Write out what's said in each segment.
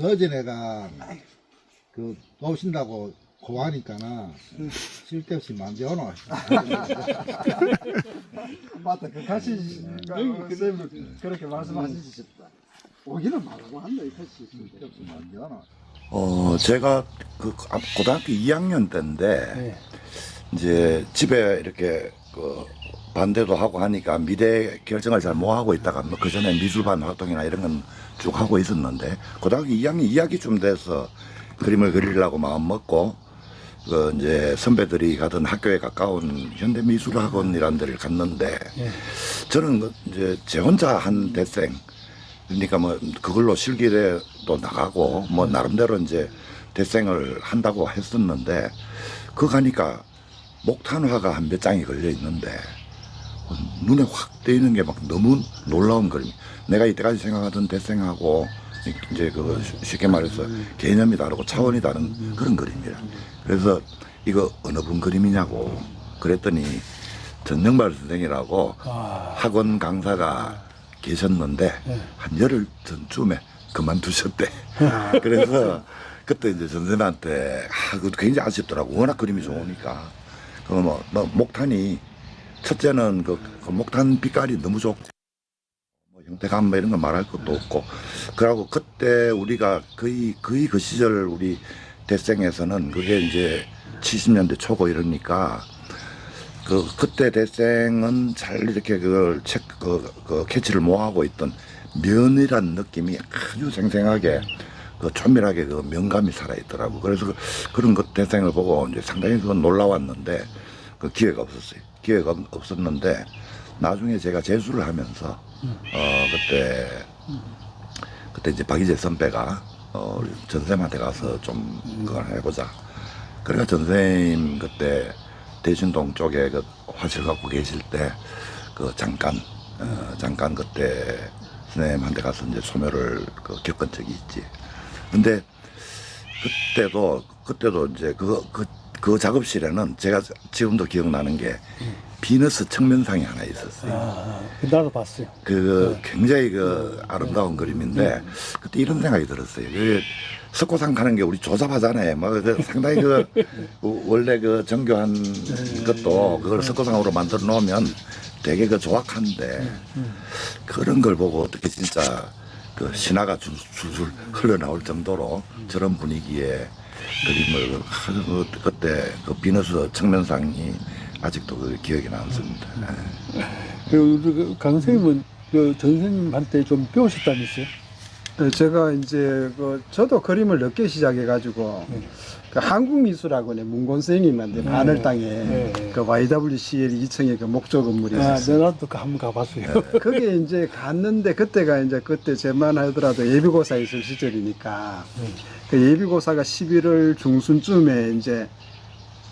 어제 내가 그 오신다고 고하니까는 쓸데없이 만져놓아. 맞다. 그 가시 선생님 그렇게 말씀하셨다. 오기는 말라고 한다 이 가시. 쓸데없이 만져놓아. 제가 그 고등학교 2학년 때인데 네. 이제 집에 이렇게 그 반대도 하고 하니까 미대 결정을 잘 못 하고 있다가 뭐 그 전에 미술반 활동이나 이런 건 쭉 하고 있었는데 고등학교 2학년 2학기쯤 돼서 그림을 그리려고 마음 먹고 그 이제 선배들이 가던 학교에 가까운 현대미술학원이라는 데를 갔는데 네. 저는 그 이제 제 혼자 한 대생 그러니까 뭐 그걸로 실기에도 나가고 뭐 나름대로 이제 대생을 한다고 했었는데 그 가니까 목탄화가 한 몇 장이 걸려 있는데 눈에 확 띄는 게 막 너무 놀라운 그림. 내가 이때까지 생각하던 대생하고 이제 그 쉽게 말해서 개념이 다르고 차원이 다른 그런 그림이라. 그래서 이거 어느 분 그림이냐고 그랬더니 전영발 선생이라고 학원 강사가 계셨는데 한 열흘 전쯤에 그만두셨대. 그래서 그때 이제 선생님한테 그것도 굉장히 아쉽더라고. 워낙 그림이 좋으니까. 그 뭐 목탄이 첫째는 그 목탄 빛깔이 너무 좋고 뭐 형태감 뭐 이런 거 말할 것도 없고 그러고 그때 우리가 거의 그 시절 우리 대생에서는 그게 이제 70년대 초고 이러니까 그때 대생은 잘 이렇게 그걸 캐치를 못 하고 있던 면이란 느낌이 아주 생생하게 그 조밀하게 그 명감이 살아있더라고. 그래서 그런 것 대생을 보고 이제 상당히 그건 놀라웠는데 그 기회가 없었어요. 기회가 없었는데 나중에 제가 재수를 하면서 그때 이제 박희재 선배가 우리 전 선생님한테 가서 좀 그걸 해보자. 그러니까 전 선생님 그때 대신동 쪽에 그 화실 갖고 계실 때 그 잠깐 그때 선생님한테 가서 이제 소묘를 겪은 적이 있지. 근데 그때도 이제 그 작업실에는 제가 지금도 기억나는 게 비너스 청면상이 하나 있었어요. 나도 봤어요. 굉장히 아름다운 그림인데 그때 이런 생각이 들었어요. 석고상 가는 게 우리 조잡하잖아요. 막 상당히 원래 정교한 것도 그걸 석고상으로 만들어 놓으면 되게 조악한데 그런 걸 보고 어떻게 진짜 신화가 줄줄 흘러나올 정도로 저런 분위기의 그림을 그때 비너스 청면상이 아직도 기억이 남습니다. 우리 강 선생님은 전 선생님한테 좀 배우셨다면서요? 네, 제가 이제 저도 그림을 늦게 시작해가지고 그 한국미술학원에 문권 선생님한테 바늘 땅에 그 YWCL 2층에 그 목조 건물이 있었어요. 나도 한번 가봤어요. 거기에 이제 갔는데 그때 제만 하더라도 예비고사 있을 시절이니까 그 예비고사가 11월 중순쯤에 이제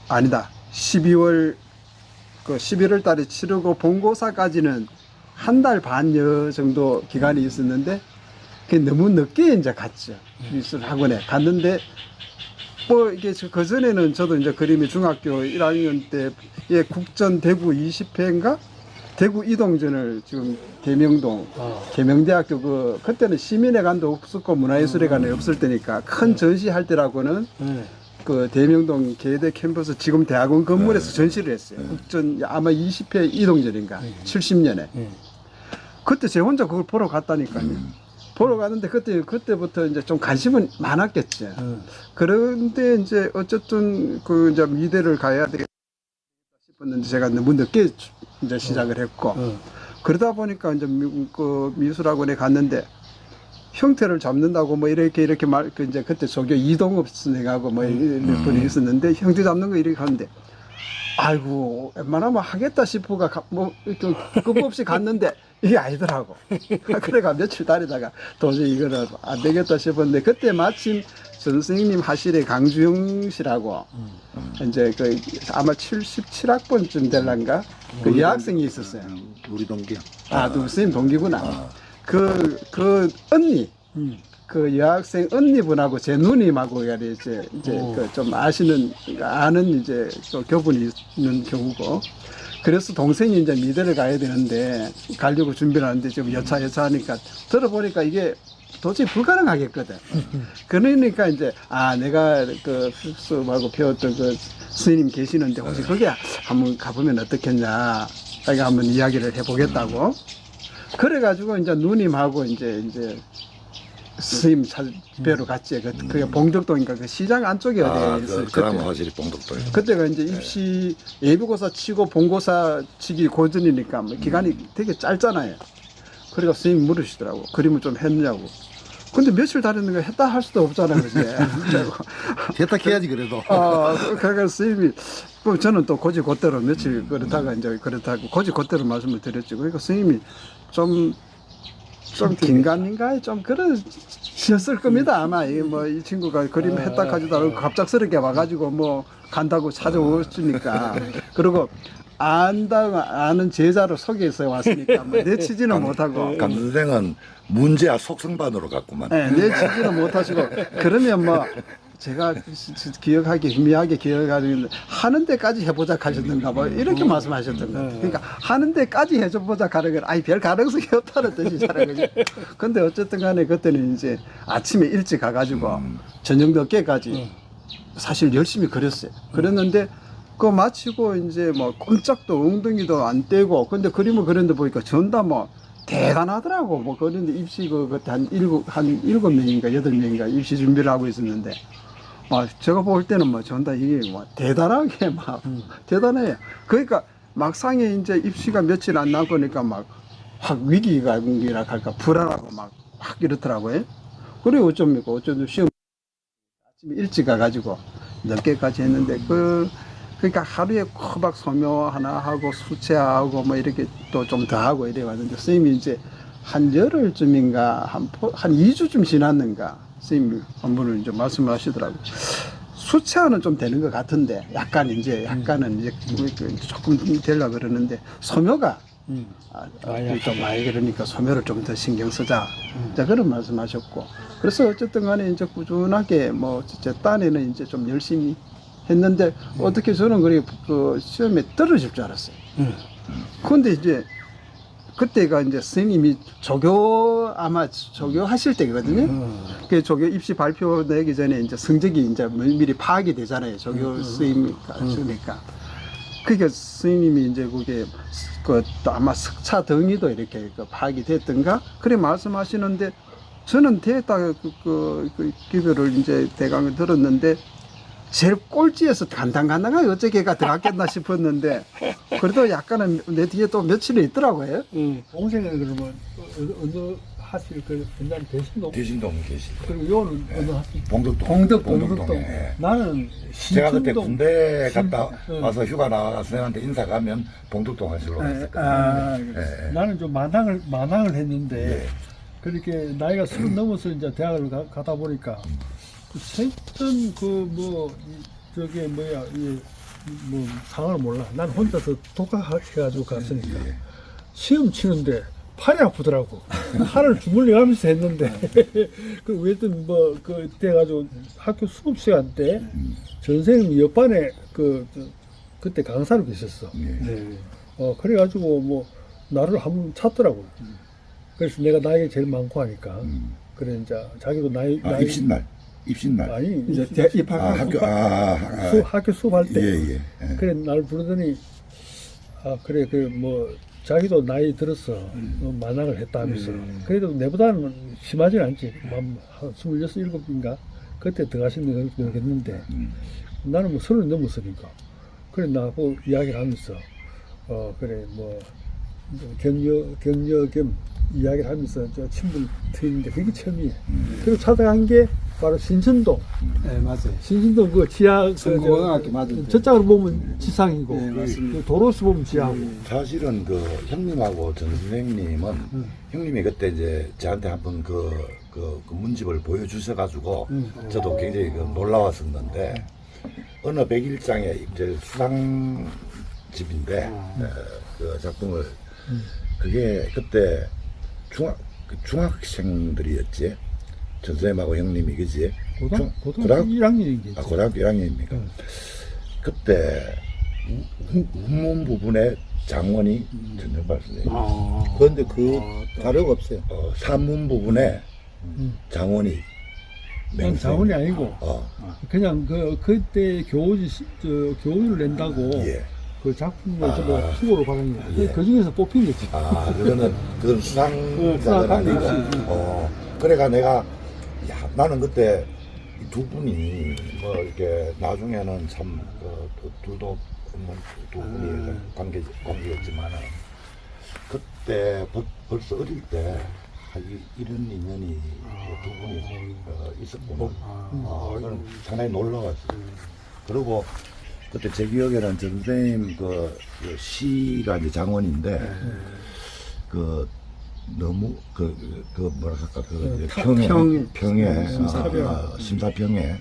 아니다 12월 달에 치르고 본고사까지는 한 달 반여 정도 기간이 있었는데 그게 너무 늦게 이제 갔죠. 미술 학원에 갔는데 뭐 이게 그 전에는 저도 이제 그림이 중학교 1학년 때에 국전 대구 20회인가 대구 이동전을 지금 계명동 계명대학교 그때는 시민회관도 없었고 문화예술회관이 없을 때니까 큰 전시할 때라고는 그 대명동 계대 캠퍼스 지금 대학원 건물에서 전시를 했어요. 국전 아마 20회 이동전인가 70년에 그때 제 혼자 그걸 보러 갔다니까요. 보러 갔는데 그때부터 이제 좀 관심은 많았겠죠. 그런데 이제 어쨌든 이제 미대를 가야 되겠다 싶었는데 제가 너무 늦게 이제 시작을 했고 그러다 보니까 이제 미술학원에 갔는데 형태를 잡는다고 뭐 이렇게 이제 그때 조교 이동업 선생하고 뭐 몇 분이 있었는데 형태 잡는 거 이렇게 하는데 아이고 웬만하면 하겠다 싶어가 뭐 이렇게 급 없이 갔는데 이게 아니더라고. 그래가 며칠 다니다가 도저히 이거는 안 되겠다 싶었는데 그때 마침 선생님 하실에 강주영 씨라고 이제 아마 77학번쯤 될란가 그 여학생이 있었어요. 우리 동기. 선생님 동기구나. 그 언니. 그 여학생 언니분하고 제 누님하고 이제 좀 아는 이제 교분이 있는 경우고 그래서 동생이 이제 미대를 가야 되는데 가려고 준비를 하는데 지금 여차하니까 들어보니까 이게 도저히 불가능하겠거든. 그러니까 이제 내가 그 수업하고 배웠던 그 스님 계시는데 혹시 거기 한번 가보면 어떻겠냐, 자기가 한번 이야기를 해보겠다고. 그래가지고 이제 누님하고 이제 스님 뵈러 갔지. 그게 봉덕동인가 그 시장 안쪽에 어디에 있어요. 그럼 확실히 봉독도 그때가 이제 입시 예비고사 치고 본고사 치기 고전이니까 뭐 기간이 되게 짧잖아요. 그러니까 선생님이 물으시더라고. 그림을 좀 했냐고. 근데 며칠 다녔는가 했다 할 수도 없잖아요. 그제. 됐다 해야지 그래도. 그러니까 선생님이 저는 또 고지곧대로 며칠 그렇다가 이제 그렇다고 고지곧대로 말씀을 드렸죠. 그러니까 선생님이 좀 긴가민가에 좀 그러셨을 겁니다. 아마 이 친구가 그림 했다 하지도 않고 갑작스럽게 와가지고 뭐 간다고 찾아오시니까. 그리고 아는 제자로 소개해서 왔으니까 뭐 내치지는 못하고. 강 선생은 문제야 속성반으로 갔구만. 네, 내치지는 못하시고. 그러면 뭐 제가 희미하게 기억하는 하는 데까지 해보자 하셨던가 뭐 이렇게 말씀하셨던 것 같아요. 그러니까 하는 데까지 해보자 하는 건 별 가능성이 없다는 뜻이잖아요. 그죠? 근데 어쨌든 간에 그때는 이제 아침에 일찍 가가지고 저녁 늦게까지 사실 열심히 그렸어요. 그랬는데 그거 마치고 이제 뭐 꼼짝도 엉덩이도 안 떼고, 근데 그림을 그렸는데 보니까 전다 뭐 대단하더라고. 뭐 그런데 입시 그때 한 7명인가 8명인가 입시 준비를 하고 있었는데, 제가 볼 때는 뭐 전다 이게 뭐 대단하게 막 대단해요. 그러니까 막상에 이제 입시가 며칠 안 남으니까 막 확 위기가 할까 불안하고 막 이렇더라고요. 그래 어쩝니까? 어쩌면 시험 아침에 일찍 가가지고 늦게까지 했는데 그러니까 하루에 코박 소묘 하나 하고 수채하고 뭐 이렇게 또 좀 더 하고 이래 왔는데, 선생님이 이제 한 열흘쯤인가 한 2주쯤 지났는가 선생님이 한 분을 이제 말씀을 하시더라고요. 수채화는 좀 되는 것 같은데 약간은 이제 조금 되려고 그러는데 소묘가 좀 많이 그러니까 소묘를 좀 더 신경 쓰자. 자, 그런 말씀하셨고, 그래서 어쨌든 간에 이제 꾸준하게 뭐 제 딴에는 이제 좀 열심히 했는데 어떻게 저는 그 시험에 떨어질 줄 알았어요. 그런데 이제 그때가 이제 선생님이 아마 조교하실 때거든요. 그 조교 입시 발표 내기 전에 이제 성적이 이제 미리 파악이 되잖아요. 조교 선생님이니까. 그러니까 선생님이 이제 그게 또 아마 석차 등위도 이렇게 파악이 됐던가 그래 말씀하시는데, 저는 됐다 그 기별을 이제 대강을 들었는데 제일 꼴찌에서 간당간당하게 어쩌게가 들어갔겠나 싶었는데, 그래도 약간은 내 뒤에 또 며칠이 있더라고요. 동생은 그러면 어느 하실 그 옛날에 대신동? 대신동 계시. 그리고 요는 어느 하실? 봉덕동. 예. 나는 제가 그때 신촌동. 군대 갔다 와서 휴가 나와서 선생님한테 인사 가면 봉덕동 하시러 갔었거든요. 예. 나는 좀 만항을 했는데 예. 그렇게 나이가 30 넘어서 이제 대학을 가다 보니까 그 생전 저게 뭐야 뭐 상황을 몰라. 난 혼자서 독학해가지고 갔으니까 시험 치는데 팔이 아프더라고. 팔을 주물러가면서 했는데 그 왜든 뭐 그때 가지고 학교 수업 시간 때 선생님 옆반에 그때 강사로 계셨어. 그래가지고 뭐 나를 한번 찾더라고. 그래서 내가 나이가 제일 많고 하니까 그래 이제 자기도 나이 입신날. 아니 이제 입학하고 학교 수업할 때 예. 그래 나를 부르더니 그래 뭐 자기도 나이 들었어 만학을 했다 하면서 그래도 내보다는 심하진 않지. 한 26, 7인가 그때 들어가신 거 모르겠는데 나는 뭐 30 넘었으니까 그래 나하고 이야기를 하면서 그래 뭐 격려 겸 이야기를 하면서 저 친분을 트이는데 그게 처음이에요. 그리고 찾아간 게 바로 신천동. 네, 맞아요. 신천동 그 지하 성공학교 맞은데. 저쪽으로 보면 지상이고 네, 맞습니다. 그 도로수 보면 지하고. 사실은 그 형님하고 전 선생님은 형님이 그때 이제 저한테 한번 그 문집을 보여주셔가지고 저도 굉장히 놀라웠었는데 어느 백일장에 이제 수상집인데 그 작품을 그게 그때 중학생들이었지. 전 선생님하고 형님이 그지? 고등학교 1학년이겠지. 고등학교 1학년입니까? 그때 후문 부분에 장원이 전정발 선생님. 그런데 그 다르가 없어요. 산문 부분에 장원이 난 자원이 아니고 어, 그냥 그때 교우를 낸다고 예. 그 작품을 제가 아. 수고로 받은 거야. 예. 그 중에서 뽑힌 거지. 그건 수상자는 수상 아니고. 관계없이. 그래가 내가, 야, 나는 그때 이 두 분이 뭐 이렇게 나중에는 참, 둘도 두 분이 관계였지만은, 그때 벌써 어릴 때, 이런 인연이 두 분이 있었구나. 그건 상당히 놀라웠어요. 그리고 그때 제 기억에는 전 선생님 그 시가 이제 장원인데 너무 뭐라 할까 평에 심사평에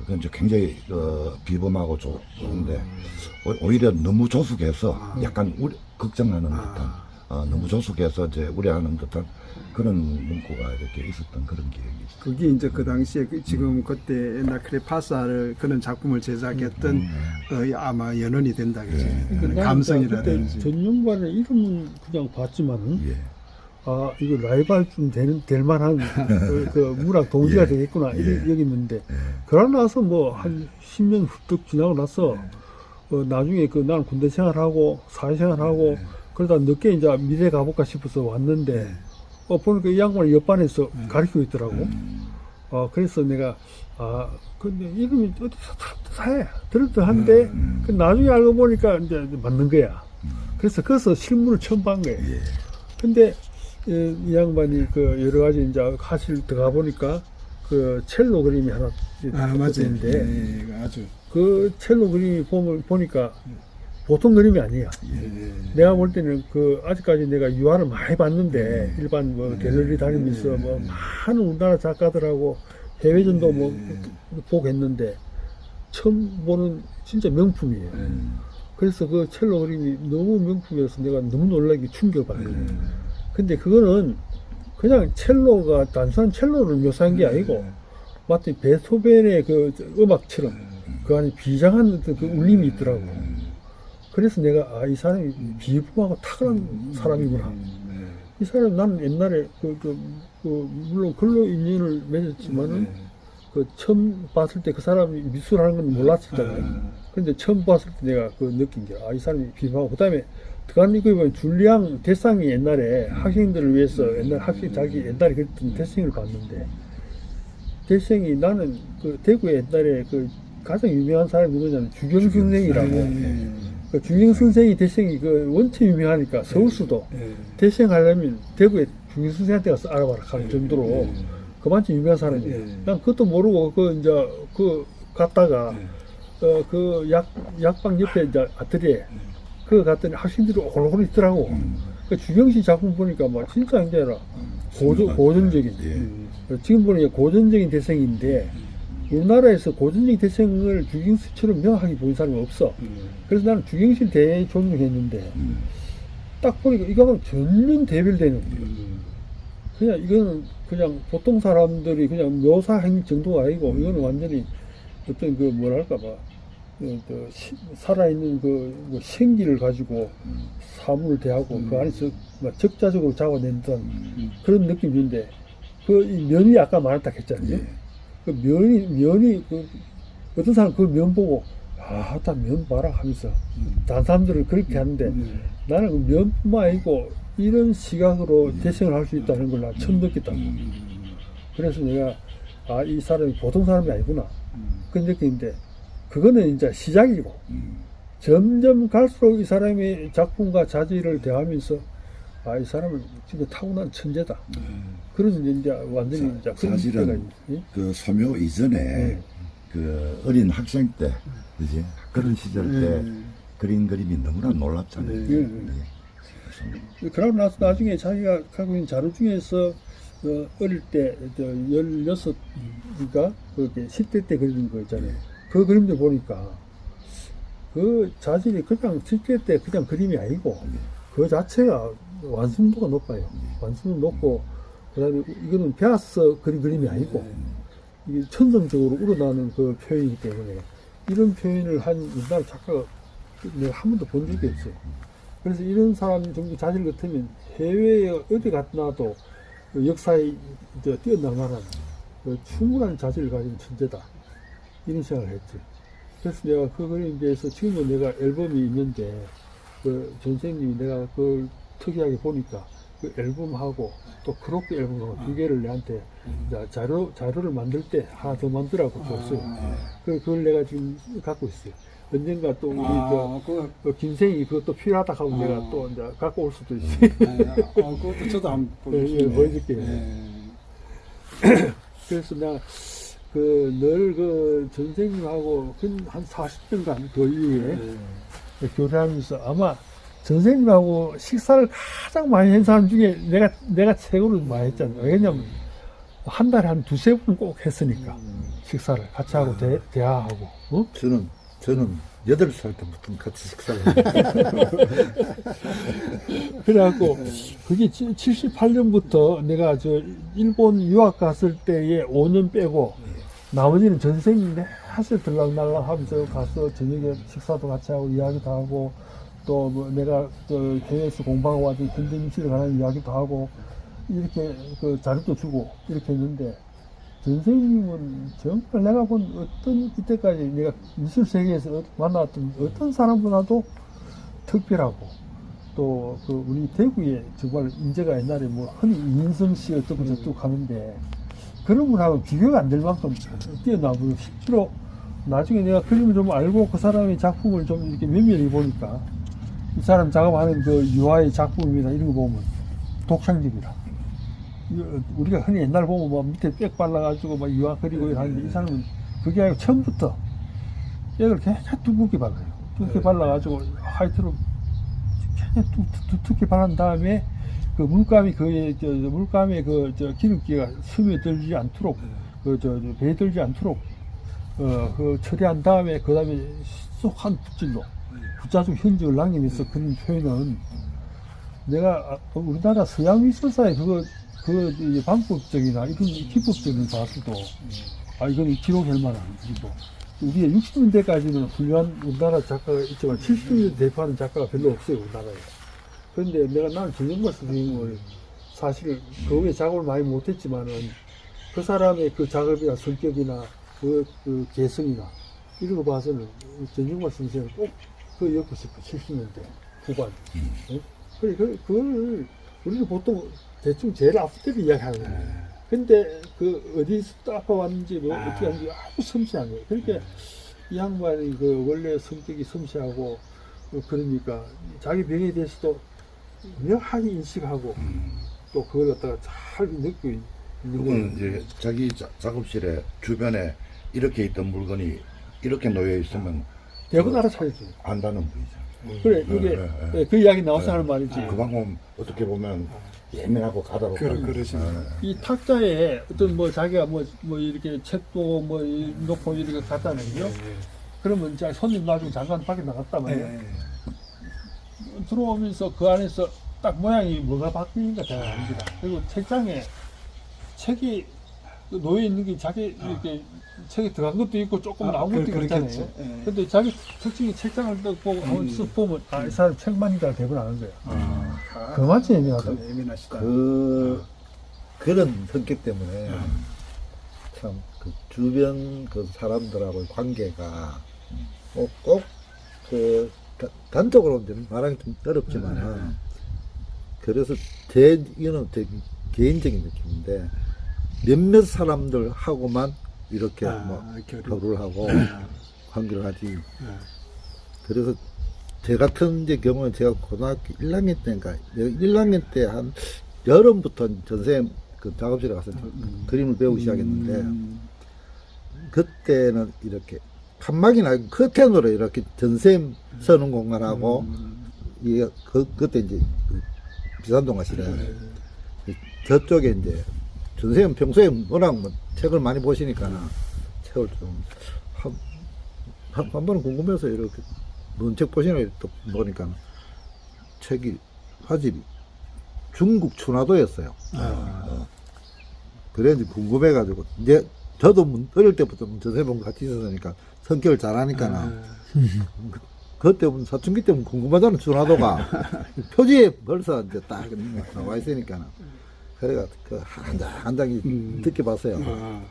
그건 이제 굉장히 비범하고 좋은데 오히려 너무 조숙해서 약간 걱정하는 듯한 너무 조숙해서 이제 우려하는 듯한 그런 문구가 이렇게 있었던 그런 기억이 있어요. 그게 이제 그 당시에 지금 그때 옛날 크레파사를 그런 작품을 제작했던 아마 연원이 된다 그죠. 그런 그때 감성이라든지. 전용관의 이름은 그냥 봤지만은 예. 아 이거 라이벌 좀 될 만한 그 문학 동지가 예. 되겠구나 예. 이렇게 여겼는데 그러고 나서 뭐 한 10년 훌쩍 지나고 나서 나중에 나는 군대 생활하고 사회생활하고 그러다 늦게 이제 미래 가볼까 싶어서 왔는데 보니까 이 양반이 옆반에서 가르치고 있더라고. 그래서 내가 근데 이름이 어디서 들었한데 그 나중에 알고 보니까 이제 맞는 거야. 그래서 거기서 실물을 처음 본 거예요. 근데 이 양반이 여러 가지 이제 사실 들어가 보니까 그 첼로 그림이 하나 있는데 아주 그 첼로 그림이 보니까 보통 그림이 아니야. 내가 볼 때는 아직까지 내가 유화를 많이 봤는데 일반 갤러리 다니면서 많은 우리나라 작가들하고 해외전도 보겠는데 처음 보는 진짜 명품이에요. 그래서 그 첼로 그림이 너무 명품이어서 내가 너무 놀라게 충격받은 거예요. 근데 그거는 그냥 첼로가 단순한 첼로를 묘사한 게 아니고 마치 베토벤의 음악처럼 그 안에 비장한 어떤 그 울림이 있더라고. 그래서 내가 이 사람이 비범하고 탁월한 사람이구나. 이 사람 나는 옛날에 물론 글로 인연을 맺었지만은 처음 봤을 때 그 사람이 미술하는 건 몰랐었잖아요. 그런데 처음 봤을 때 내가 느낀 게 이 사람이 비범하고 그다음에 그간이 보면 줄리앙 데상이 옛날에 학생들을 위해서 자기 옛날에 그랬던 데상을 봤는데 데상이 나는 대구에 옛날에 가장 유명한 사람이 누구냐면 주경 선생이라고. 주경 선생이 대생이 원체 유명하니까 서울수도 대생 하려면 대구에 주경 선생한테 가서 알아봐라 하는 정도로 그만큼 유명한 사람이에요. 난 그것도 모르고 갔다가 약방 옆에 이제 아트리에 갔더니 학생들이 오글오글 있더라고. 주경씨 작품 보니까 진짜 이제 고전적인 지금 보니까 고전적인 대생인데 우리나라에서 고전적인 대생을 주경씨처럼 명확하게 보인 사람이 없어. 그래서 나는 주경씨를 대단히 존중했는데 딱 보니까 이거는 전면 대별되는 그냥 이거는 그냥 보통 사람들이 그냥 묘사한 정도가 아니고 이거는 완전히 어떤 뭐랄까 살아있는 생기를 가지고 사물을 대하고 그 안에서 적자적으로 잡아낸다는 그런 느낌인데 이 면이 아까 말했다 했잖아요. 면이 어떤 사람 그 면 보고 딱 면 봐라 하면서 다른 사람들은 그렇게 하는데 나는 그 면뿐만 아니고 이런 시각으로 대생을 할 수 있다는 걸 나 처음 느꼈다고. 그래서 내가 이 사람이 보통 사람이 아니구나 그 느낌인데 그거는 이제 시작이고 점점 갈수록 이 사람의 작품과 자질을 대하면서 이 사람은 진짜 타고난 천재다. 그래서 이제 완전히 이제 사실은 소묘 이전에 어린 학생 때, 그지? 그런 시절 때 그린 그림이 너무나 놀랍잖아요. 그러고 나서 나중에 자기가 갖고 있는 자료 중에서 어릴 때 16인가 10대 때 그린 거 있잖아요. 그 그림들 보니까 그 자질이 그냥 10대 때 그냥 그림이 아니고 그 자체가 완성도가 높아요. 완성도 높고 그다음에 이거는 배워서 그린 그림이 아니고 이게 천성적으로 우러나는 그 표현이기 때문에 이런 표현을 한 우리나라 작가가 내가 한 번도 본 적이 없어요. 그래서 이런 사람 정도 자질 같으면 해외에 어디 갔나도 그 역사에 뛰어날 만한 그 충분한 자질을 가진 천재다. 이런 생각을 했지. 그래서 내가 그거에 대해서 지금도 내가 앨범이 있는데 그 전생님이 내가 그걸 특이하게 보니까 그 앨범하고 또 크롭 앨범하고 두 개를 내한테 이제 자료를 만들 때 하나 더 만들라고 줬어요. 그걸 내가 지금 갖고 있어요. 언젠가 또 우리 그 김생이 그것도 필요하다 하고 내가 또 이제 갖고 올 수도 있어요. 그것도 저도 한번 보여줄게요. 보여줄게요. 그래서 내가 늘 그 전생님하고 한 40년간 그 이후에 교류하면서 아마 전생님하고 식사를 가장 많이 한 사람 중에 내가 최고로 많이 했잖아요. 왜냐면 한 달에 한 두세 번 꼭 했으니까 식사를 같이 하고 대화하고. 어? 저는 8살 때부터 같이 식사를 했어요. 그래갖고 그게 78년부터 내가 저 일본 유학 갔을 때에 5년 빼고 나머지는 전생님 하실 들락날락 하면서 가서 저녁에 식사도 같이 하고 이야기도 하고 또 뭐 내가 저 해외에서 공부하고 와서 현대미술에 관한 이야기도 하고 이렇게 그 자료도 주고 이렇게 했는데 전생님은 정말 내가 본 어떤 이때까지 내가 미술 세계에서 만났던 어떤 사람보다도 특별하고 또 그 우리 대구에 정말 인재가 옛날에 뭐 흔히 이인성 씨 어떻고 저쩌고 하는데 그런 분하고 비교가 안 될 만큼 뛰어나고 실제로 나중에 내가 그림을 좀 알고 그 사람의 작품을 좀 이렇게 면밀히 보니까 이 사람 작업하는 그 유화의 작품이나 이런 거 보면 독창적이다. 우리가 흔히 옛날 보면 뭐 밑에 빽 발라가지고 막 유화 그리고 하는데 이 사람은 그게 아니고 처음부터 빽을 계속 두껍게 발라요. 두껍게 발라가지고 화이트로 계속 두껍게 바른 다음에 그 물감이 물감에 저 기름기가 스며들지 않도록 배들지 않도록 그 처리한 다음에 그 다음에 쏙한 붓질로 부자적 흔적을 남기면서 그런 표현은 내가 우리나라 서양 미술사의 그 방법적이나 이런 기법적인 봐서도 이건 기록할 만한 일이고 우리가 60년대까지는 훌륭한 우리나라 작가가 있지만 70년대 대표하는 작가가 별로 없어요 우리나라에. 그런데 나는 전영걸 선생님을 사실 그 외에 작업을 많이 못했지만은 그 사람의 그 작업이나 성격이나 그 개성이나 이런 거 봐서는 전영걸 선생을 꼭 그 엮고 싶어 70년대 후반. 그래 그걸 우리는 보통 대충 제일 앞을 때 이야기하는 거예요. 근데 그 어디서 아파왔는지 뭐 어떻게 하는지 아주 섬세한 거예요. 그러니까 이 양반이 그 원래 성격이 섬세하고 그러니까 자기 병에 대해서도 명확하게 인식하고 또 그걸 갖다가 잘 느끼고 있는 그건 이제 자기 작업실에 주변에 이렇게 있던 물건이 이렇게 놓여 있으면 대부분 알아차리죠. 안다는 분이죠. 그래 이게 그 이야기 나와서 할 말이지. 그 방법 어떻게 보면 예민하고 가다롭고 이 탁자에 어떤 뭐 자기가 뭐 이렇게 책도 뭐 놓고 이렇게 갖다 놓죠. 그러면 이제 손님 나중에 잠깐 밖에 나갔다 말이야. 들어오면서 그 안에서 딱 모양이 뭐가 바뀌니까 잘 압니다. 그리고 책장에 책이 놓여 있는 게 자기 이렇게 책에 들어간 것도 있고 조금 나온 것도 있잖아요. 근데 자기 특징이 책장을 딱 보고 한번 쓱 보면 이 사람 책만이다 대부분 아는 거야. 그만치 예민하다. 예민하시다. 그런 성격 때문에 참 그 주변 그 사람들하고의 관계가 꼭 그 단적으로 말하기 좀 어렵지만 그래서 이거는 되게 개인적인 느낌인데 몇몇 사람들하고만 이렇게 교류를 하고 관계를 하지. 그래서 제 같은 이제 경우는 제가 고등학교 1학년 때인가 1학년 때 한 여름부터 전생님 그 작업실에 가서 그림을 배우기 시작했는데 그때는 이렇게 칸막이나 커튼으로 이렇게 전생님 서는 공간하고 이게 그때 이제 비산동 가시래. 저쪽에 이제 전생님 평소에 워낙 뭐 책을 많이 보시니까 책을 좀 한 번은 궁금해서 이렇게 뭔 책 보시나 또 보니까 책이 화질이 중국 춘화도였어요. 그래 이제 궁금해가지고 이제 저도 어릴 때부터 전생님 같이 있었으니까 성격을 잘하니까 그때부터 사춘기 때문에 궁금하다는 춘화도가 표지에 벌써 이제 딱 나와 있으니까 그래가 그 한 장이 듣기 봤어요. 아,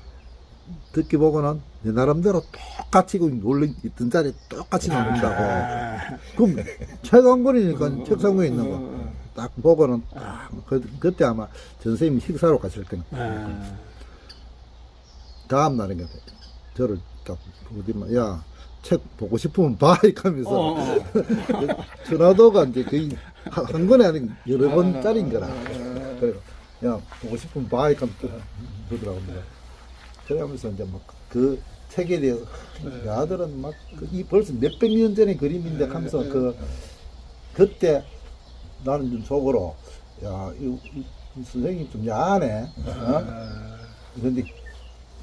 듣기 보고는 내 나름대로 똑같이 그 놀린 있던 자리에 똑같이 나온다고. 그럼 최강권이니까 책상 위에 있는 거 딱 보고는 그때 아마 전선생님이 식사로 갔을 때 다음 날인가 저를 딱 어디만 야 책 보고 싶으면 봐 이렇게 하면서 전화도가 이제 거의 한 권에 아닌 여러 번짜리인 거라. 그래 야 보고 싶으면 봐 이렇게 하면서 그러더라고요. 그래 하면서 이제 막 그 책에 대해서 야들은 막 이 벌써 몇백 년 전의 그림인데 하면서 그때 나는 좀 속으로 이 선생님 좀 야하네. 그런데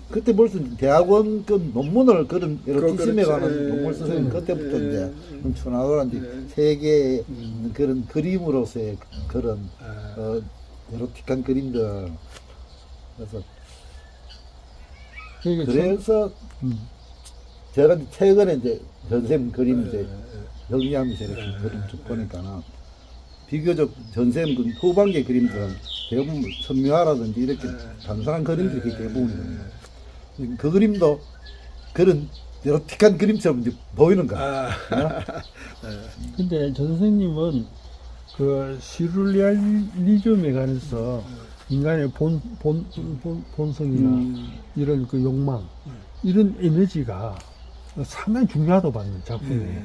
그때 벌써 대학원 그 논문을 그런 에로티즘에 관한 논문 선생님 그때부터 이제 천하도란 세계의 그런 그림으로서의 그런 에로틱한 그림들 그래서 제가 이제 최근에 이제 전쌤 그림 이제 정리하면서 이렇게 그림 쭉 보니까는 비교적 전쌤 그 후반기 그림들은 대부분 선묘화라든지 이렇게 단순한 그림들이 대부분이거든요. 그 그림도 그런 에로틱한 그림처럼 이제 보이는 거야. 근데 전 선생님은 그 시룰리alizm에 관해서 인간의 본성이나 이런 그 욕망, 이런 에너지가 상당히 중요하다고 봐요, 작품에.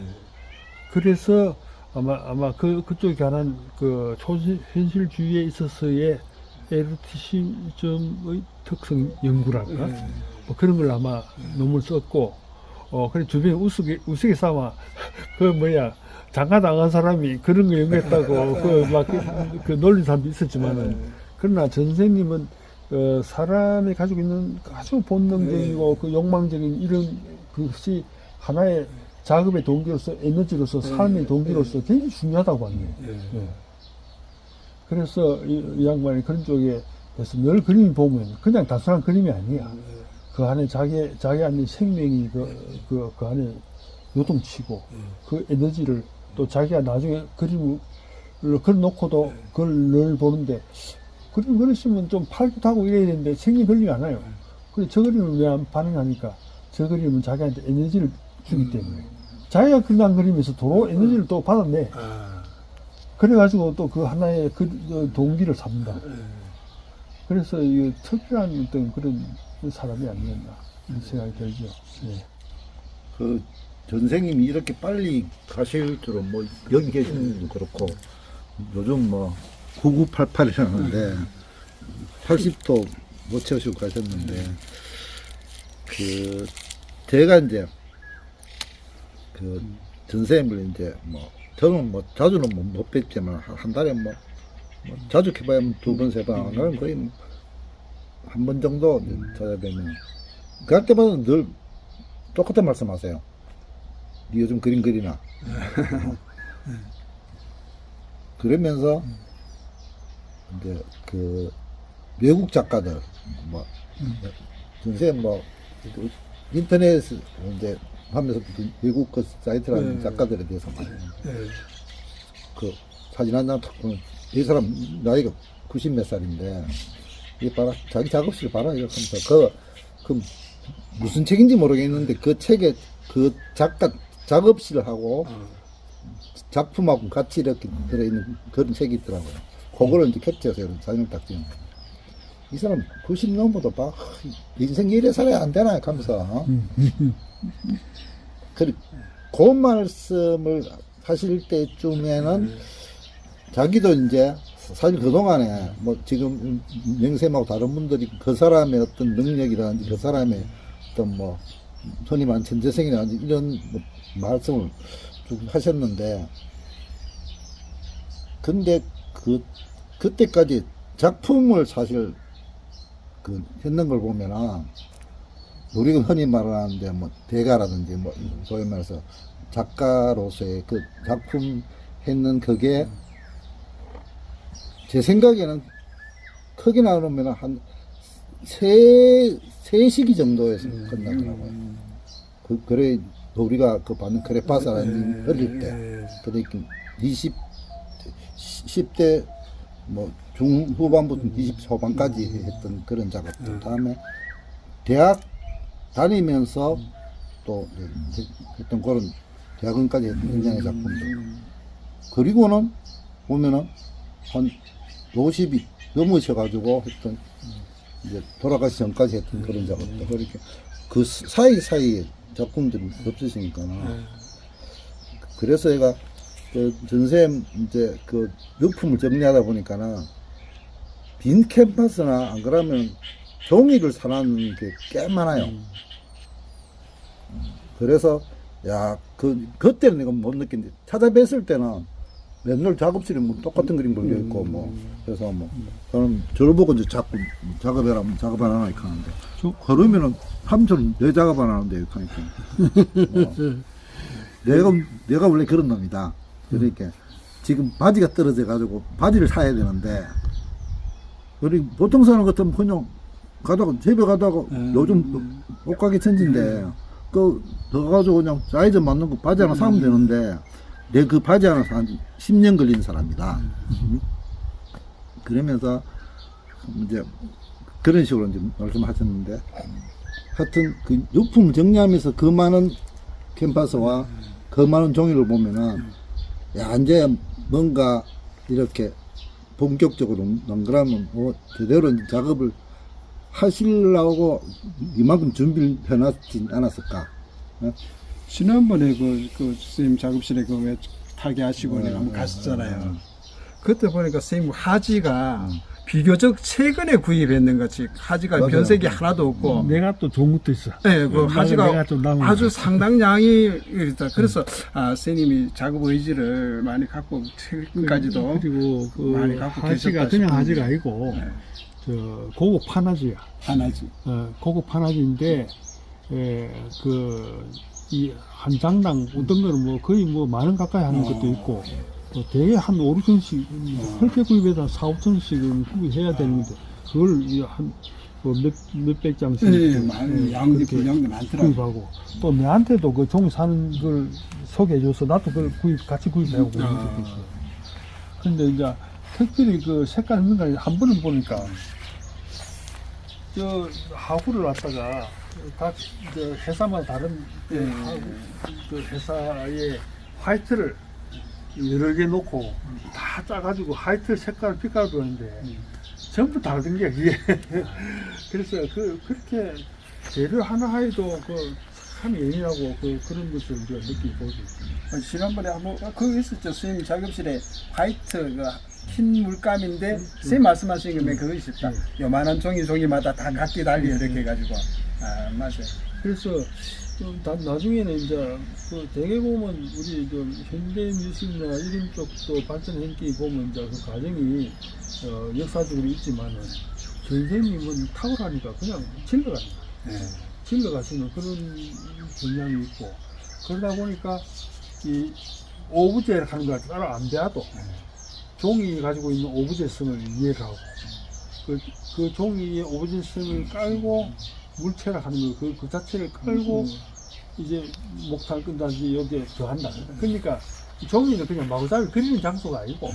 그래서 아마 그쪽에 관한 그 초현실주의에 있어서의 에로티시즘의 특성 연구랄까? 뭐 그런 걸 아마 논문을 썼고, 그래 주변에 우스개 삼아, 장가 나간 사람이 그런 거 연구했다고, 그 놀린 사람도 있었지만은, 그러나 전 선생님은, 사람이 가지고 있는 아주 본능적이고, 그 욕망적인 이런 것이 하나의 작업의 동기로서, 에너지로서, 삶의 동기로서 굉장히 중요하다고 봤네요. 예. 그래서 이 양반이 그런 쪽에 그래서 늘 그림을 보면 그냥 단순한 그림이 아니야. 그 안에 자기 안에 생명이 그 안에 요동치고 그 에너지를 또 자기가 나중에 그림을 그려놓고도 그걸 늘 보는데 그림 그리시면 좀 팔기도 하고 이래야 되는데 생긴 그림이 안 와요. 그래 저 그림을 왜 안 반응하니까 저 그림은 자기한테 에너지를 주기 때문에 자기가 그린 그림에서 도로 에너지를 또 받았네. 그래가지고 또 그 하나의 그 동기를 삼는다. 그래서 이 특별한 어떤 그런 사람이 아니었나 이런 생각이 들죠. 네. 그 전생님이 이렇게 빨리 가실 줄은 뭐 여기 계시는 분도 그렇고 요즘 뭐 9988이라는데 80도 못 채우시고 가셨는데 그 제가 이제 그 전생님을 이제 뭐 저는 뭐 자주는 못 뵙지만 한 달에 뭐 자주 해봐야 두 번, 세 번, 그럼 거의 한 번 정도 찾아뵈면 그할 때마다 늘 똑같은 말씀하세요. 니 요즘 그림 그리나? 그러면서 이제 그 외국 작가들 뭐 선생님 뭐 인터넷 이제 하면서 그 외국 그 사이트라는 작가들에 대해서 그 사진 한 장 탁 보면 이 사람 나이가 90 몇 살인데 이 봐라 자기 작업실 봐라 이렇게 하면서 그 무슨 책인지 모르겠는데 그 책에 그 작업실하고 작품하고 같이 이렇게 들어있는 그런 책이 있더라고요. 그거를 이제 캡처해서 사진을 딱 찍는 거예요. 이 사람 90 넘어도 막 인생 이래 살아야 안 되나 하면서 그 말씀을 하실 때쯤에는 자기도 이제 사실 그동안에 뭐 지금 명쌤하고 다른 분들이 그 사람의 어떤 능력이라든지 그 사람의 어떤 뭐 손이 많은 천재성이라든지 이런 뭐 말씀을 쭉 하셨는데 근데 그때까지 작품을 사실 했는 걸 보면은 우리가 흔히 말하는데 뭐 대가라든지 뭐 소위 말해서 작가로서의 그 작품 했는 그게 제 생각에는 크게 나누면 한 세 시기 정도에서 끝나더라고요. 그래 우리가 그 받는 크레파사라는 어릴 때 그러니까 10대 뭐 중후반부터 20 초반까지 했던 그런 작업들. 다음에 대학 다니면서 또 이제 했던 그런 대학원까지 했던 일련의 작품들. 그리고는 보면은 한 50이 넘으셔가지고 했던 이제 돌아가시 전까지 했던 그런 작업들. 그렇게 그 사이사이에 작품들이 없으시니까는. 그래서 얘가 그 전쌤 이제 그 유품을 정리하다 보니까는 빈 캔버스나 안 그러면 종이를 사놓는 게 꽤 많아요. 그래서 야 그때는 내가 못 느꼈는데 찾아뵀을 때는 맨날 작업실에 뭐 똑같은 그림 걸려 있고 뭐 그래서 뭐 저는 저를 보고 이제 자꾸 작업해라 작업 안 하나 이렇게 하는데 그러면은 삼촌 내 작업 안 하는데 이렇게 하니까 내가 원래 그런 놈이다. 그러니까 지금 바지가 떨어져 가지고 바지를 사야 되는데 그리고 보통 사람 같으면 그냥 가다가 집에 가다가 요즘 옷가게 천지인데 더 가지고 그냥 사이즈 맞는 거 바지 하나 사면 되는데 내 그 바지 하나 한 10년 걸리는 사람이다. 그러면서 이제 그런 식으로 이제 말씀하셨는데 하여튼 그 유품을 정리하면서 그 많은 캔버스와 그 많은 종이를 보면은 야 이제 뭔가 이렇게 본격적으로 그러면 뭐 제대로 이제 작업을 하시려고 이만큼 준비를 해놨지 않았을까? 어? 지난번에 그 선생님 작업실에 그 왜 타개하시고 내가 한번 갔었잖아요. 그때 보니까 선생님 하지가 비교적 최근에 구입했는 것이 하지가 맞아요. 변색이 하나도 없고 내가 또 좋은 것도 있어. 네, 그 하지가 내가 좀 남은 아주 거. 상당량이 있다. 그래서 선생님이 작업 의지를 많이 갖고 최근까지도 그리고 그 많이 갖고 하지가 계셨다 그냥 싶은데. 하지가 아니고 네. 저 고급 판하지야. 하나지. 고급 판하지인데 이 한 장당 어떤 거는 뭐 거의 뭐 만원 가까이 하는 것도 있고 또 대개 한 5, 6천씩 헐게 구입해서 4, 5천씩 구입해야 되는데 그걸 뭐 몇백 장씩 양도 그렇게 분량도 많더라고요. 구입하고 또 내한테도 그 종이 사는 걸 소개해줘서 나도 그걸 같이 구입하고 그런 적도 있어요. 근데 이제 특별히 그 색깔 있는 거 한 번은 보니까 저 하구를 갖다가 각 회사마다 다른 그 회사의 화이트를 여러 개 놓고 다 짜가지고 화이트 색깔 빛깔을 보는데 전부 다른 게 그게 그래서 그렇게 재료 하나에도 참 예민하고 그런 것을 우리가 느끼고 있습니다. 지난번에 한번 그거 있었죠. 선생님 작업실에 화이트 흰 물감인데 선생님 말씀하신 게 그거 있었다. 요만한 종이마다 다 각기 달리 이렇게 해가지고 맞아요. 그래서 나중에는 이제 그 대개 보면 우리 좀 현대 미술이나 이런 쪽도 발전한 게 보면 이제 그 과정이 역사적으로 있지만은 선생님은 탁월하니까 그냥 질러갑니다. 질러가시는 그런 경향이 있고 그러다 보니까 이 오브제를 하는 걸 따로 안 돼도 종이 가지고 있는 오브제성을 이해를 하고 그 종이의 오브제성을 깔고 물체를 하는 거 그 자체를 깔고 이제 목탈 끈다든지 여기에 더한다. 그러니까 종이는 그냥 마구잡이 그리는 장소가 아니고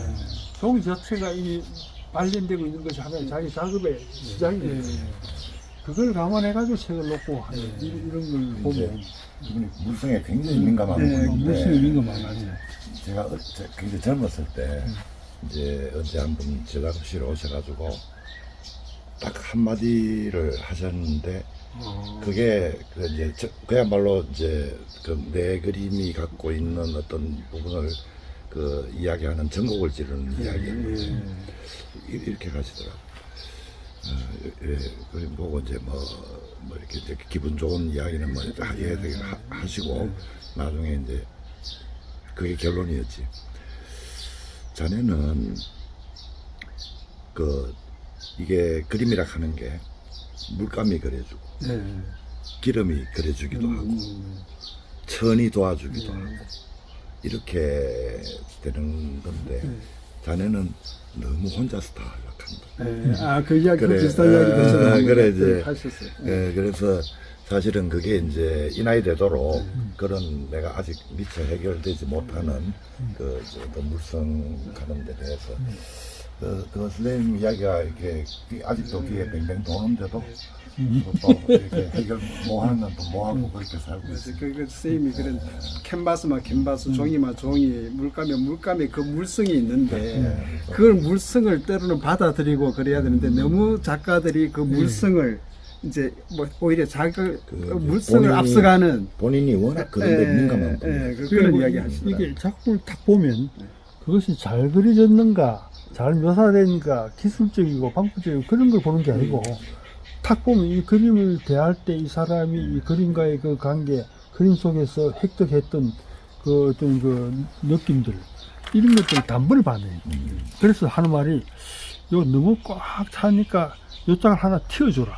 종이 자체가 이 발견되고 있는 것이 하나의 자기 작업의 시작이에요. 그걸 감안해가지고 책을 놓고 하는 이런 걸 보면 이분이 물성에 굉장히 민감한 물성에 분인데 민감하죠. 제가 굉장히 젊었을 때 이제 언제 한 분 제 작업실에 오셔가지고 딱 한마디를 하셨는데 그게 이제 그야말로 이제 내 그림이 갖고 있는 어떤 부분을 이야기하는 전곡을 지르는 이야기였는데 이렇게 가시더라고요. 그림 보고 이제 뭐 이렇게 이제 기분 좋은 이야기는 뭐 하시고 나중에 이제 그게 결론이었지. 자네는 이게 그림이라 하는 게 물감이 그려주고 기름이 그려주기도 하고 천이 도와주기도 하고 이렇게 되는 건데 자네는 너무 혼자서 다 하려고 한다. 그 이야기 그래, 비슷한 이야기도 그래 이제 하셨어요. 그래서 사실은 그게 이제 이 나이 되도록 그런 내가 아직 미처 해결되지 못하는 어떤 물성 가는 데 대해서 그 선생님 이야기가 이렇게 아직도 귀에 뱅뱅 도는데도 또 이렇게 해결 뭐 하는 건 또 뭐 하고 그렇게 살고 있어요. 그 선생님이 그런 캔바스만 캔바스, 종이만 종이, 물감에 물감에 그 물성이 있는데 그걸 물성을 때로는 받아들이고 그래야 되는데 너무 작가들이 그 물성을 이제 뭐 오히려 물성을 앞서가는 본인이 워낙 그런 데 민감한 분. 그런 이야기 하시더라고요. 이게 작품을 딱 보면 그것이 잘 그려졌는가, 잘 묘사되는가, 기술적이고 방법적이고 그런 걸 보는 게 아니고 딱 보면 이 그림을 대할 때 이 사람이 이 그림과의 그 관계, 그림 속에서 획득했던 그 어떤 그 느낌들 이런 것들 단번에 받아요. 그래서 하는 말이 요 너무 꽉 차니까 요 짝을 하나 틔워줘라.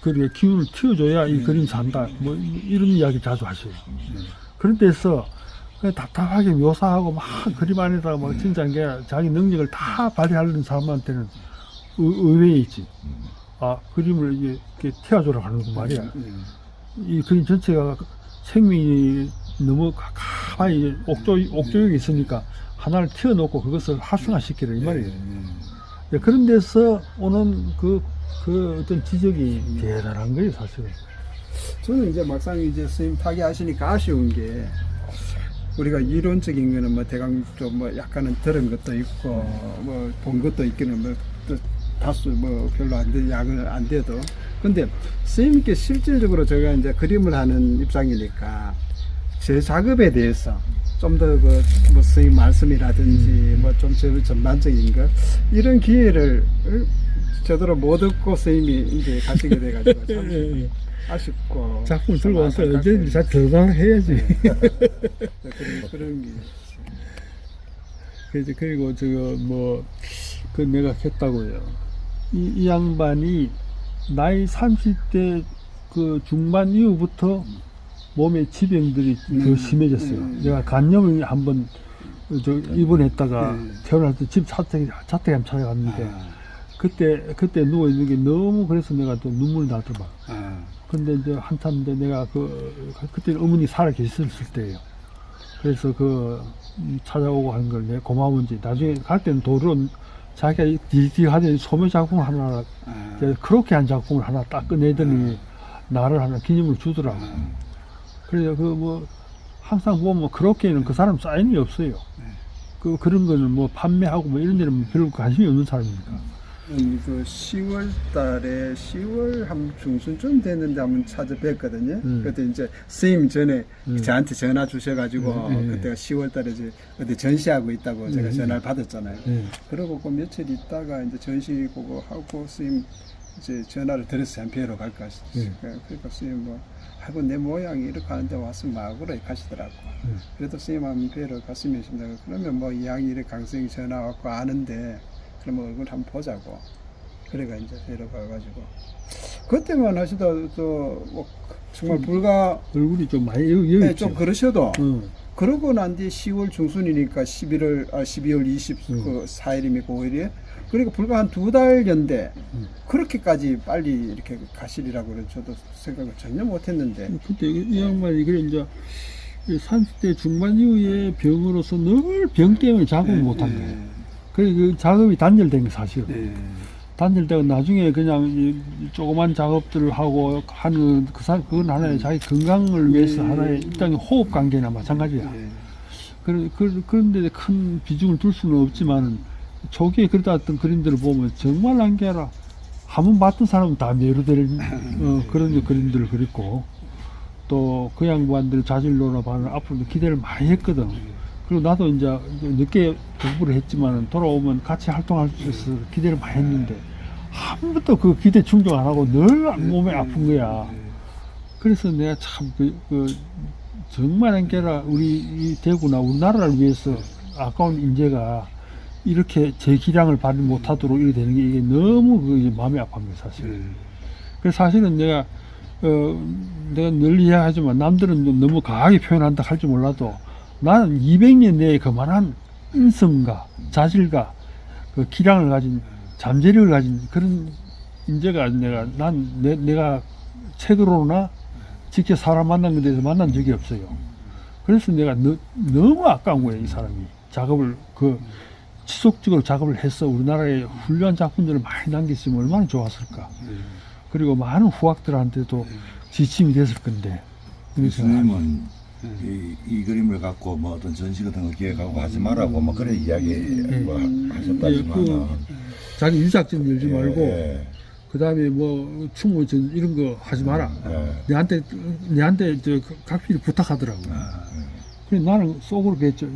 그리고 기운을 틔워줘야 이 그림 산다. 뭐 이런 이야기 자주 하셔요. 그런 데서 그냥 답답하게 묘사하고 막 그림 안에다가 막 진짜 이게 자기 능력을 다 발휘하는 사람한테는 의외이지. 아, 그림을 이렇게 태워줘라 하는 거 말이야. 이 그림 전체가 생명이 너무 가만히 옥조역에 있으니까 하나를 튀어놓고 그것을 활성화시키라 이 말이에요. 그런 데서 오는 그 어떤 지적이 대단한 거예요, 사실은. 저는 이제 막상 이제 선생님 타기하시니까 아쉬운 게 우리가 이론적인 거는 뭐 대강 좀 뭐 약간은 들은 것도 있고 뭐 본 것도 있기는 뭐 또 다수 뭐 별로 양은 안 돼도 근데 선생님께 실질적으로 제가 이제 그림을 하는 입장이니까 제 작업에 대해서 좀 더 그 뭐 선생님 말씀이라든지 뭐 좀 전반적인 거 이런 기회를 제대로 못 얻고 선생님이 이제 가시게 돼가지고 참 아쉽고 작품 들고 와서 언제든지 잘 들어가려 해야지. 그런 게 그리고 그 내가 했다고요. 이 양반이 나이 30대 그 중반 이후부터 몸에 지병들이 더 심해졌어요. 내가 간염을 한번 입원했다가 퇴원할 때 집 자택에 한번 찾아갔는데 그때 누워 있는 게 너무 그래서 내가 또 눈물 나더만. 근데 이제 한참인데 내가 그때 어머니 살아 계셨을 때예요. 그래서 찾아오고 하는 걸 내가 고마운지 나중에 갈 때는 도로 자기가 디디 하던 소묘 작품 하나 크로키한 작품을 하나 딱 꺼내더니 나를 하나 기념을 주더라고. 그래서 항상 보면 크로키에는 그 사람 사인이 없어요. 그런 거는 뭐 판매하고 뭐 이런 데는 별로 관심이 없는 사람이니까. 그 10월 달에 10월 한 중순쯤 됐는데 한번 찾아뵀거든요. 그때 이제 선생님 전에 저한테 전화 주셔가지고 그때가 10월 달에 이제 어디 전시하고 있다고 제가 전화를 받았잖아요. 그러고 그 며칠 있다가 이제 전시 보고 하고 선생님 이제 전화를 드렸어요. 한 뵈러 갈까 싶어요. 그러니까 선생님 뭐 하고 내 모양이 이렇게 하는데 와서 막으로 가시더라고. 그래도 선생님 한번 뵈러 갔으면 싶습니다. 그러면 뭐 이왕이 이렇게 강생이 전화 왔고 아는데 그러면 얼굴 한번 보자고. 그래가 이제 뵈러 가가지고 그때만 하시다 또 정말 불과 얼굴이 좀 많이 여기 좀 그러셔도 그러고 난 뒤에 10월 중순이니까 12월 24일이니까 5일이에요. 그러니까 불과 한 2달 연대 그렇게까지 빨리 이렇게 가시리라고 저도 생각을 전혀 못했는데 그때 이 양반이 그래 이제 30대 중반 이후에 병으로서 늘 병 때문에 작업을 못한 거예요. 그래서 그 작업이 단절된 게 사실은. 단절되고 나중에 그냥 이 조그만 작업들을 하고 하는 그건 하나의 자기 건강을 위해서 하나의 일단은 호흡 관계나 마찬가지야. 그런데 큰 비중을 둘 수는 없지만 초기에 그러다 왔던 그림들을 보면 정말 한계라 한번 봤던 사람은 다 매료될 그런 그림들을 그렸고 또 그 양반들 자질로나 봐는 앞으로도 기대를 많이 했거든. 그리고 나도 이제 늦게 공부를 했지만 돌아오면 같이 활동할 수 있어서 기대를 많이 했는데 한 번도 그 기대 충족 안 하고 늘 몸에 아픈 거야. 그래서 내가 참 정말 한게라 우리 이 대구나 우리나라를 위해서 아까운 인재가 이렇게 제 기량을 발휘 못하도록 이렇게 되는 게 이게 너무 마음이 아픈 거예요, 사실. 그래서 사실은 내가 늘 이야기하지만 남들은 좀 너무 강하게 표현한다 할지 몰라도 나는 200년 내에 그만한 인성과 자질과 그 기량을 가진 잠재력을 가진 그런 인재가 내가 책으로나 직접 사람 만난 것에 대해서 만난 적이 없어요. 그래서 내가 너무 아까운 거예요, 이 사람이. 작업을 지속적으로 작업을 해서 우리나라에 훌륭한 작품들을 많이 남겼으면 얼마나 좋았을까. 그리고 많은 후학들한테도 지침이 됐을 건데. 그래서 스님은 이 그림을 갖고 뭐 어떤 전시 같은 거 기획하고 하지 말라고 뭐 그런 이야기 뭐 하셨다지만 자기 유작전 열지 예, 말고 예. 그다음에 뭐 추모전 이런 거 하지 마라. 내한테 저 각필 부탁하더라고. 그래 나는 속으로 그랬죠.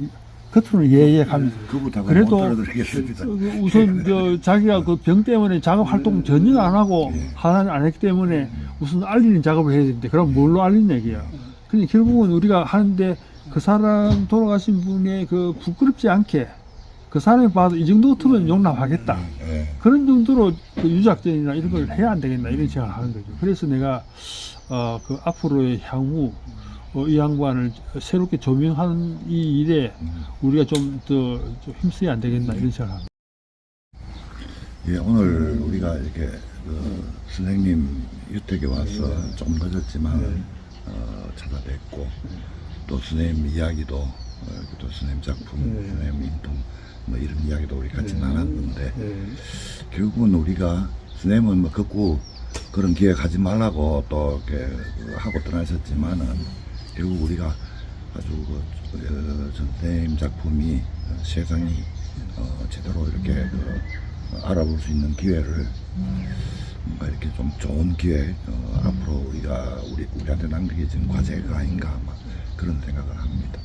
겉으로는 예예하면서. 그 부탁은 그래도 못 들어드리겠습니다. 우선 저 자기가 그 병 때문에 작업 활동 전혀 안 하고 하나 안 했기 때문에 우선 알리는 작업을 해야 되는데 그럼 뭘로 알리는 얘기야. 근데 결국은 우리가 하는데 그 사람 돌아가신 분의 그 부끄럽지 않게 그 사람이 봐도 이 정도 같으면 용납하겠다. 예. 그런 정도로 그 유작전이나 이런 걸 해야 안 되겠나 이런 생각을 하는 거죠. 그래서 내가 그 앞으로의 향후 이 양반을 새롭게 조명하는 이 일에 우리가 좀 더 힘써야 안 되겠나 이런 생각을 합니다. 예, 오늘 우리가 이렇게 그 선생님 유택에 와서 좀 늦었지만 찾아뵙고 또 선생님 이야기도 또 선생님 작품, 선생님 인품 뭐 이런 이야기도 우리 같이 나눴는데 결국은 우리가 선생님은 뭐 극구 그런 기획하지 말라고 또 이렇게 하고 떠나셨지만은 결국 우리가 아주 그 선생님 작품이 세상이 제대로 이렇게 알아볼 수 있는 기회를 뭔가 이렇게 좀 좋은 기회 앞으로 우리한테 남겨진 과제가 아닌가 막 그런 생각을 합니다.